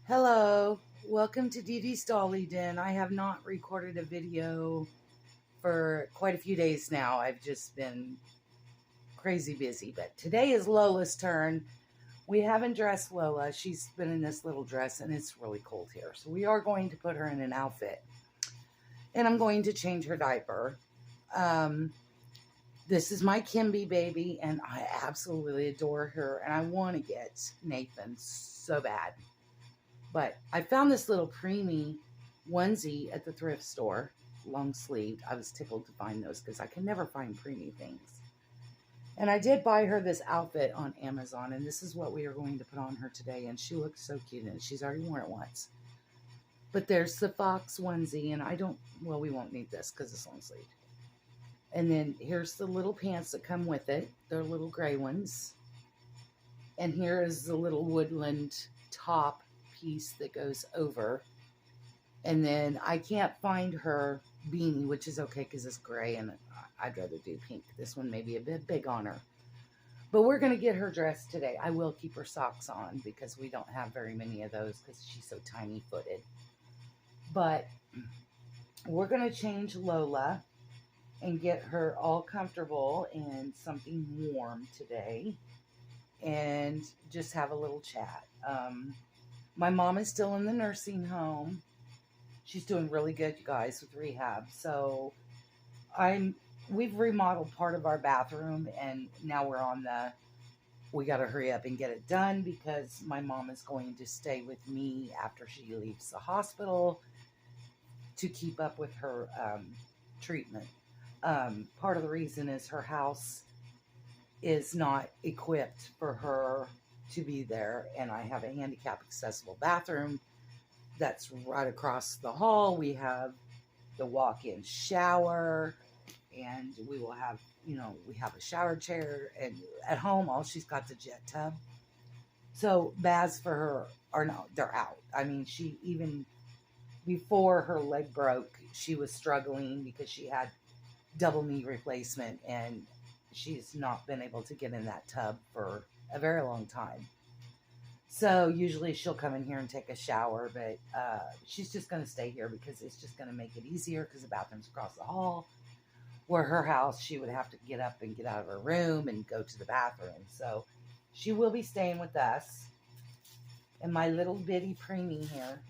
Hello, welcome to Dee Dee's Dolly Den. I have not recorded a video for quite a few days now. I've just been crazy busy, but today is Lola's turn. We haven't dressed Lola. She's been in this little dress and it's really cold here. So we are going to put her in an outfit and I'm going to change her diaper. Um, this is my Kimby baby and I absolutely adore her and I want to get Nathan so bad. But I found this little preemie onesie at the thrift store, long sleeved. I was tickled to find those because I can never find preemie things. And I did buy her this outfit on Amazon, and this is what we are going to put on her today. And she looks so cute in it. She's already worn it once. But there's the fox onesie, and we won't need this because it's long sleeved. And then here's the little pants that come with it. They're little gray ones. And here is the little woodland top piece that goes over. And then I can't find her beanie, which is okay because it's gray and I'd rather do pink. This one may be a bit big on her. But we're going to get her dressed today. I will keep her socks on because we don't have very many of those because she's so tiny footed. But we're going to change Lola and get her all comfortable in something warm today and just have a little chat. My mom is still in the nursing home. She's doing really good, you guys, with rehab. So we've remodeled part of our bathroom and now we got to hurry up and get it done because my mom is going to stay with me after she leaves the hospital to keep up with her treatment. Part of the reason is her house is not equipped for her to be there, and I have a handicap accessible bathroom that's right across the hall. We have the walk-in shower, and we will have, we have a shower chair, and at home, all she's got the jet tub. So baths for her they're out. I mean, she even before her leg broke, she was struggling because she had double knee replacement, and she's not been able to get in that tub for a very long time. So usually she'll come in here and take a shower, but she's just going to stay here because it's just going to make it easier because the bathroom's across the hall. Where her house, she would have to get up and get out of her room and go to the bathroom. So she will be staying with us. And my little bitty preemie here,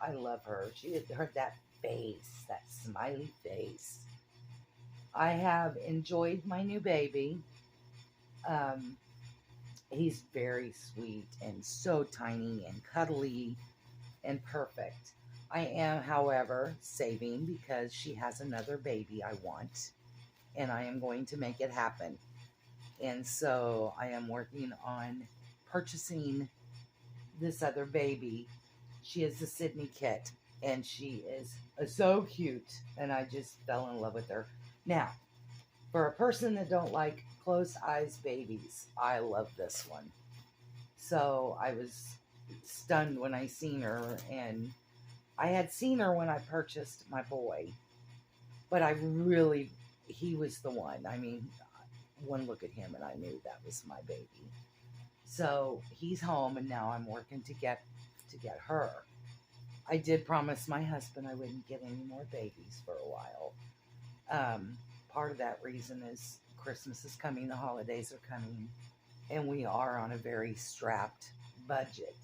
I love her. She had that face, that smiley face. I have enjoyed my new baby. He's very sweet and so tiny and cuddly and perfect. I am, however, saving because she has another baby I want, and I am going to make it happen. And so I am working on purchasing this other baby. She is the Sydney kit, and she is so cute, and I just fell in love with her. Now, for a person that don't like close eyes babies, I love this one. So I was stunned when I seen her, and I had seen her when I purchased my boy, but he was the one. I mean, one look at him and I knew that was my baby. So he's home, and now I'm working to get her. I did promise my husband I wouldn't get any more babies for a while. Part of that reason is Christmas is coming, the holidays are coming, and we are on a very strapped budget.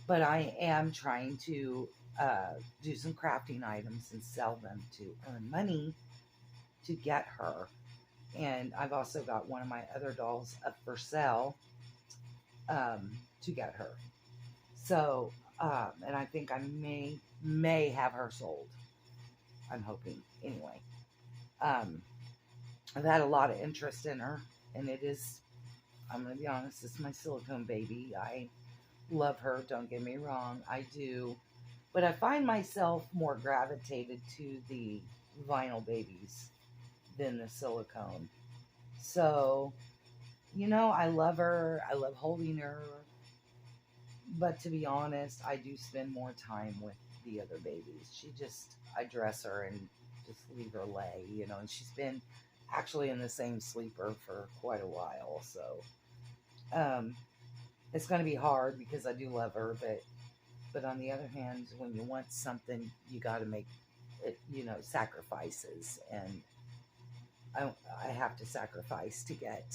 But I am trying to do some crafting items and sell them to earn money to get her. And I've also got one of my other dolls up for sale to get her. So, and I think I may have her sold. I'm hoping anyway. I've had a lot of interest in her, and I'm going to be honest, it's my silicone baby. I love her, don't get me wrong, I do. But I find myself more gravitated to the vinyl babies than the silicone. So, I love her. I love holding her. But to be honest, I do spend more time with the other babies. I dress her and just leave her lay, and she's been actually in the same sleeper for quite a while. So, it's going to be hard because I do love her, but But on the other hand, when you want something, you got to make it, sacrifices. And I have to sacrifice to get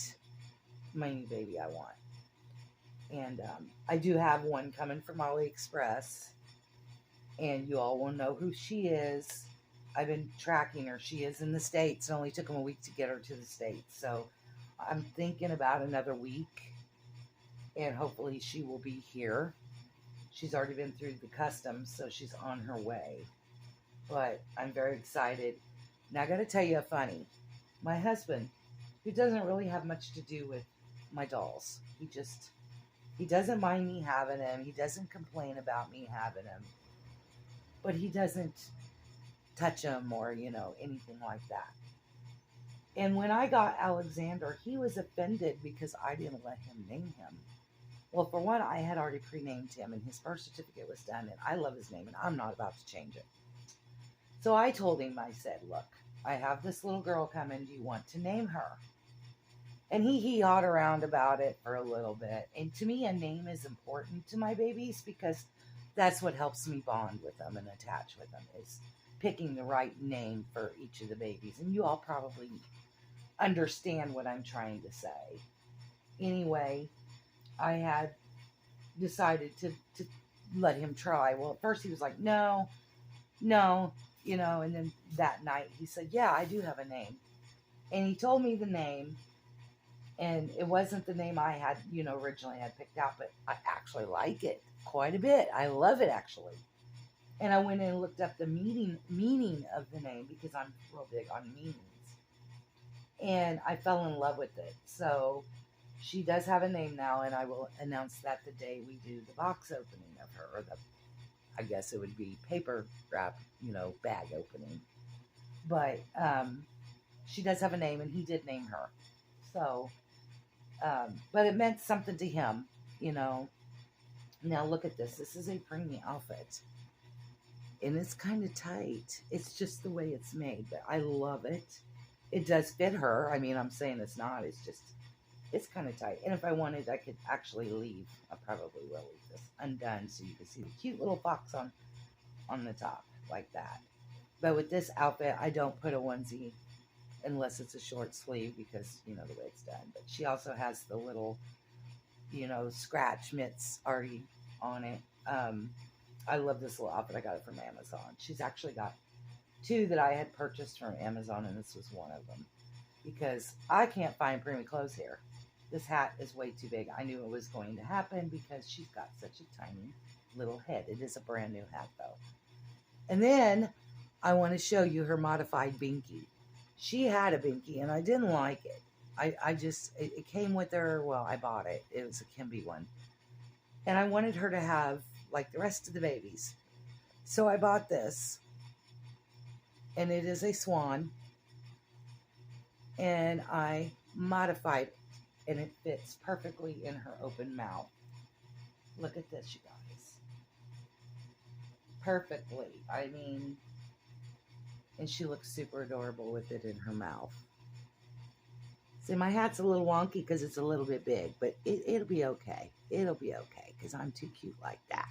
my new baby I want. And I do have one coming from AliExpress, and you all will know who she is. I've been tracking her. She is in the States. It only took them a week to get her to the States. So I'm thinking about another week, and hopefully she will be here. She's already been through the customs, so she's on her way. But I'm very excited. Now, I got to tell you a funny. My husband, who doesn't really have much to do with my dolls, he doesn't mind me having them. He doesn't complain about me having them. But he doesn't touch them or, anything like that. And when I got Alexander, he was offended because I didn't let him name him. Well, for one, I had already pre-named him, and his birth certificate was done, and I love his name, and I'm not about to change it. So I told him, I said, look, I have this little girl coming. Do you want to name her? And he hee-hawed around about it for a little bit. And to me, a name is important to my babies because that's what helps me bond with them and attach with them, is picking the right name for each of the babies. And you all probably understand what I'm trying to say. Anyway, I had decided to let him try. Well, at first he was like, no, and then that night he said, yeah, I do have a name. And he told me the name, and it wasn't the name I had, originally had picked out, but I actually like it quite a bit. I love it, actually. And I went in and looked up the meaning of the name because I'm real big on meanings. And I fell in love with it. So she does have a name now, and I will announce that the day we do the box opening of her, or I guess it would be paper wrap, bag opening. But she does have a name, and he did name her. So, but it meant something to him, Now look at this. This is a preemie outfit. And it's kind of tight. It's just the way it's made, but I love it. It does fit her. I mean, I'm saying it's not. It's kind of tight. And if I wanted, I could actually leave. I probably will leave this undone so you can see the cute little fox on the top like that. But with this outfit, I don't put a onesie unless it's a short sleeve because, the way it's done. But she also has the little, scratch mitts already on it. I love this little outfit. I got it from Amazon. She's actually got two that I had purchased from Amazon, and this was one of them because I can't find preemie clothes here. This hat is way too big. I knew it was going to happen because she's got such a tiny little head. It is a brand new hat, though. And then I want to show you her modified binky. She had a binky, and I didn't like it. It came with her. Well, I bought it. It was a Kimby one. And I wanted her to have, like the rest of the babies. So I bought this. And it is a swan. And I modified it. And it fits perfectly in her open mouth. Look at this, you guys. Perfectly. I mean, and she looks super adorable with it in her mouth. See, my hat's a little wonky because it's a little bit big, but it'll be okay. It'll be okay because I'm too cute like that.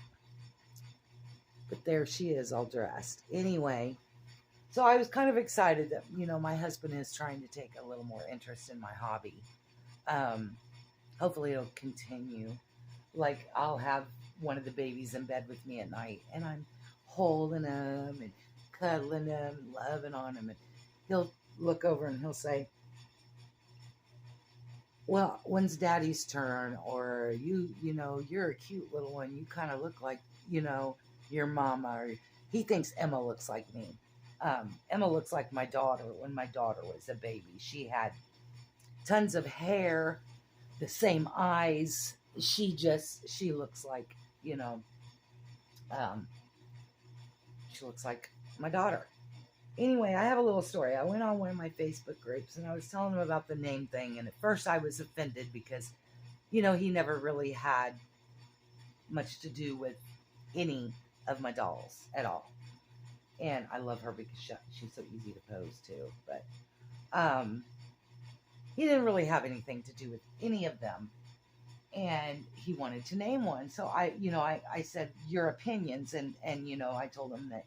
But there she is all dressed. Anyway, so I was kind of excited that, my husband is trying to take a little more interest in my hobby. Hopefully it'll continue. Like, I'll have one of the babies in bed with me at night, and I'm holding them and cuddling them and loving on them, and he'll look over and he'll say, well, when's daddy's turn? Or you're a cute little one. You kind of look like, your mama. Or he thinks Emma looks like me. Emma looks like my daughter when my daughter was a baby. She had tons of hair, the same eyes. She looks like, she looks like my daughter. Anyway, I have a little story. I went on one of my Facebook groups and I was telling them about the name thing. And at first I was offended because, he never really had much to do with any of my dolls at all. And I love her because she's so easy to pose to. But he didn't really have anything to do with any of them. and he wanted to name one. So I said your opinions, and I told him that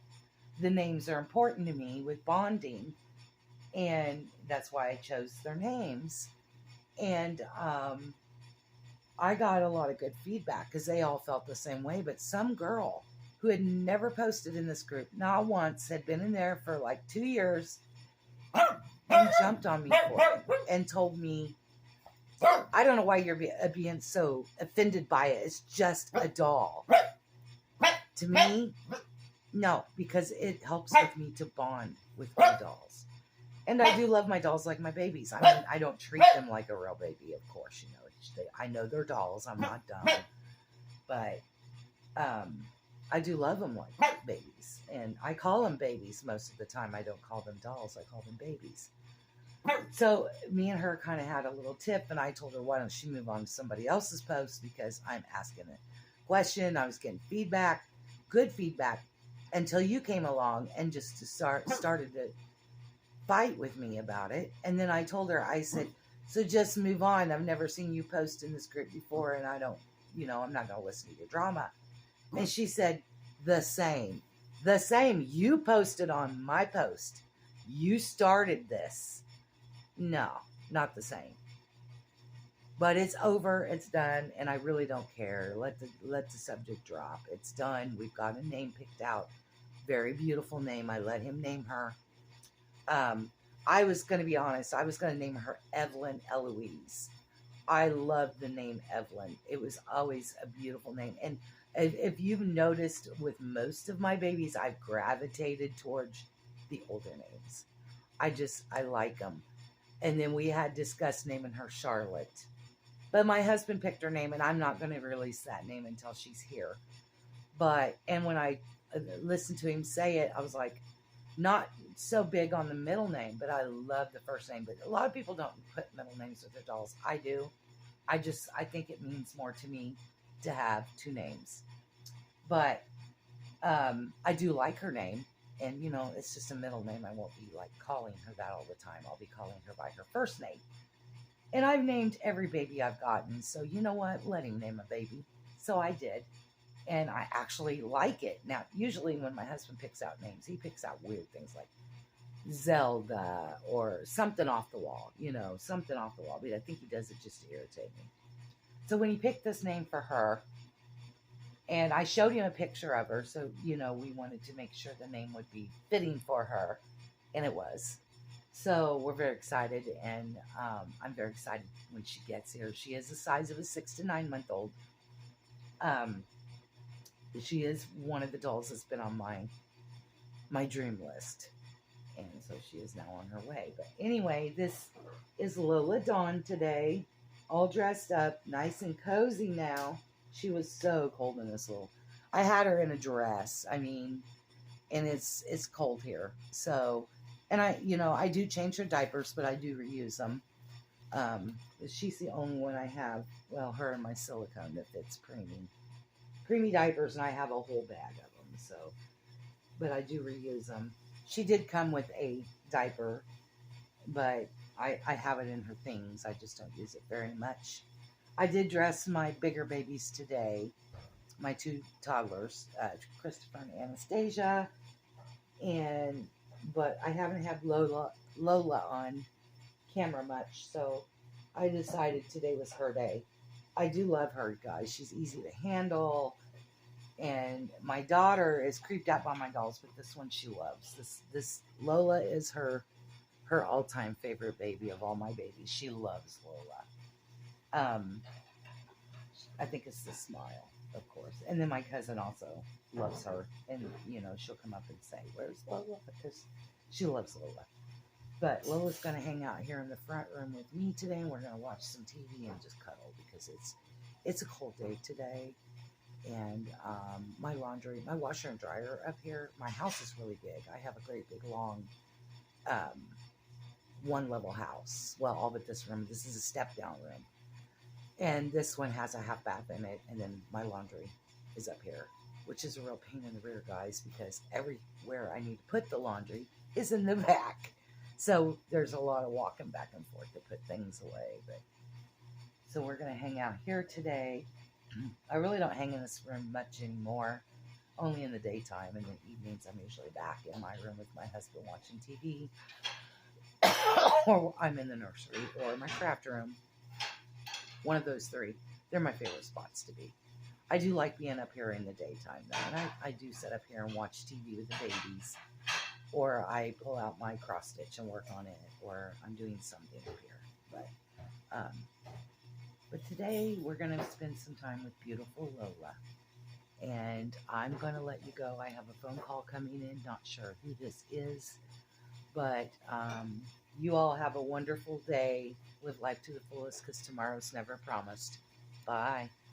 the names are important to me with bonding, and that's why I chose their names. And I got a lot of good feedback because they all felt the same way. But some girl who had never posted in this group, not once, had been in there for like 2 years, and jumped on me for it and told me, I don't know why you're being so offended by it. It's just a doll. To me, no, because it helps with me to bond with my dolls. And I do love my dolls like my babies. I mean, I don't treat them like a real baby, of course. I know they're dolls. I'm not dumb. But I do love them like babies. And I call them babies most of the time. I don't call them dolls. I call them babies. So me and her kind of had a little tip, and I told her, why don't she move on to somebody else's post, because I'm asking a question. I was getting feedback, good feedback, until you came along and just started to fight with me about it. And then I told her, I said, so just move on. I've never seen you post in this group before, and I don't, I'm not going to listen to your drama. And she said, the same. You posted on my post. You started this. No, not the same. But it's over. It's done. And I really don't care. Let the subject drop. It's done. We've got a name picked out. Very beautiful name. I let him name her. I was going to be honest. I was going to name her Evelyn Eloise. I love the name Evelyn. It was always a beautiful name. And if you've noticed, with most of my babies, I've gravitated towards the older names. I like them. And then we had discussed naming her Charlotte. But my husband picked her name, and I'm not going to release that name until she's here. And when I listened to him say it, I was like, not so big on the middle name, but I love the first name. But a lot of people don't put middle names with their dolls. I do. I think it means more to me to have two names. But I do like her name. And, it's just a middle name. I won't be like calling her that all the time. I'll be calling her by her first name. And I've named every baby I've gotten. So you know what? Let him name a baby. So I did. And I actually like it. Now, usually when my husband picks out names, he picks out weird things like Zelda or something off the wall. Something off the wall. But I think he does it just to irritate me. So when he picked this name for her, and I showed him a picture of her, so, we wanted to make sure the name would be fitting for her, and it was. So we're very excited, and I'm very excited when she gets here. She is the size of a 6 to 9 month old. She is one of the dolls that's been on my dream list, and so she is now on her way. But anyway, this is Lola Dawn today, all dressed up, nice and cozy now. She was so cold in this I had her in a dress. I mean, and it's cold here. So, and I do change her diapers, but I do reuse them. She's the only one I have, her and my silicone that fits preemie diapers, and I have a whole bag of them. So, but I do reuse them. She did come with a diaper, but I have it in her things. I just don't use it very much. I did dress my bigger babies today, my two toddlers, Christopher and Anastasia, but I haven't had Lola on camera much, so I decided today was her day. I do love her, guys. She's easy to handle, and my daughter is creeped out by my dolls, but this one she loves. This Lola is her all-time favorite baby of all my babies. She loves Lola. I think it's the smile, of course. And then my cousin also loves her. And, she'll come up and say, where's Lola? Because she loves Lola. But Lola's going to hang out here in the front room with me today. And we're going to watch some TV and just cuddle because it's a cold day today. And my washer and dryer up here, my house is really big. I have a great big long one-level house. Well, all but this room. This is a step-down room. And this one has a half bath in it. And then my laundry is up here, which is a real pain in the rear, guys, because everywhere I need to put the laundry is in the back. So there's a lot of walking back and forth to put things away. But So we're going to hang out here today. I really don't hang in this room much anymore, only in the daytime. In the evenings, I'm usually back in my room with my husband watching TV, or I'm in the nursery or my craft room. One of those three. They're my favorite spots to be. I do like being up here in the daytime, though, and I do sit up here and watch TV with the babies, or I pull out my cross stitch and work on it, or I'm doing something up here. But today we're going to spend some time with beautiful Lola. And I'm going to let you go. I have a phone call coming in. Not sure who this is. But you all have a wonderful day. Live life to the fullest because tomorrow's never promised. Bye.